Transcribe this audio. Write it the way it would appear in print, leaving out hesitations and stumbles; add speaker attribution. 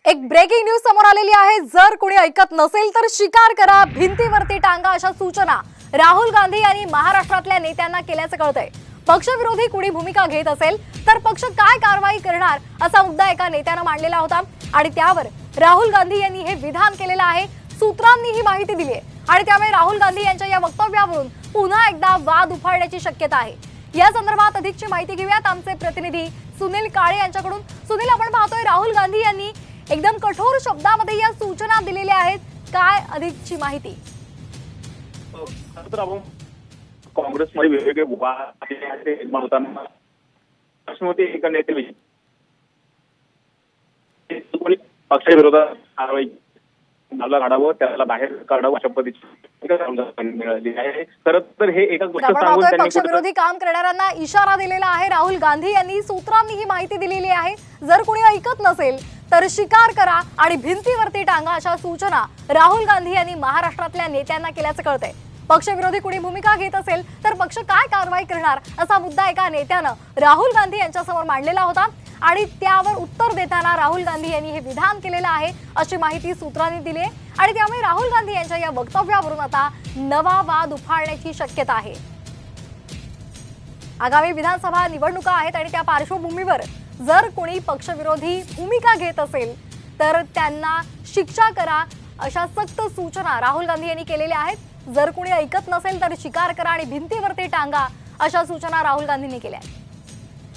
Speaker 1: एक breaking news समोर आलेली आहे। जर कोणी ऐकत नसेल तर शिकार करा, भिंतीवरती टांगा अशा सूचना राहुल गांधी यांनी महाराष्ट्रातल्या नेत्यांना केल्याचं कळतंय। पक्षविरोधी कुणी भूमिका घेत असेल तर पक्ष काय कारवाई करणार असा मुद्दा एका नेत्याने मांडलेला होता आणि त्यावर राहुल गांधी यांनी हे विधान केलेलं आहे। सूत्रांनी ही माहिती दिली आहे आणि त्यामुळे राहुल गांधी यांच्या या वक्तव्यावरून पुन्हा एकदा वाद उफाळण्याची शक्यता आहे। या संदर्भात अधिकची माहिती घेऊयात आमचे प्रतिनिधी सुनील काळे यांच्याकडून। सुनील, आपण पाहतोय राहुल गांधी यांनी एकदम कठोर शब्दामध्ये या सूचना दिलेल्या आहेत, काय अधिकची माहिती?
Speaker 2: काँग्रेसमध्ये वेगवेगळे निर्माण होताना एका नेत्याविषयी पक्षाच्या विरोधात कारवाई काढावं, त्याला बाहेर काढावं अशा पद्धतीची मिळाली आहे। खरं तर हे एकाच गोष्ट सांगून त्यांनी
Speaker 1: पक्षविरोधी काम करणाऱ्यांना इशारा दिलेला आहे राहुल गांधी यांनी। सूत्रांनी ही माहिती दिलेली आहे। जर कोणी ऐकत नसेल तर शिकार करा आणि भिंतीवरती टांगा अशा सूचना राहुल गांधी यांनी महाराष्ट्रातल्या नेत्यांना केल्याचं कळतंय। पक्षविरोधी कुणी भूमिका घेत असेल तर पक्ष काय कारवाई करणार असा मुद्दा एका नेत्यानं राहुल गांधी यांच्यासमोर मांडलेला होता आणि त्यावर उत्तर देताना राहुल गांधी यांनी हे विधान केलेलं आहे अशी माहिती सूत्रांनी दिली आहे आणि त्यामुळे राहुल गांधी यांच्या या वक्तव्यावरून आता नवा वाद उफाळण्याची शक्यता आहे। आगामी विधानसभा निवडणुका आहेत आणि त्या पार्श्वभूमीवर जर कोणी पक्षविरोधी भूमिका घेत असेल तर त्यांना शिक्षा करा अशा सक्त सूचना राहुल गांधी यांनी केलेल्या आहेत। जर कोणी ऐकत नसेल तर शिकार करा आणि भिंतीवरती टांगा अशा सूचना राहुल गांधींनी केल्या आहेत।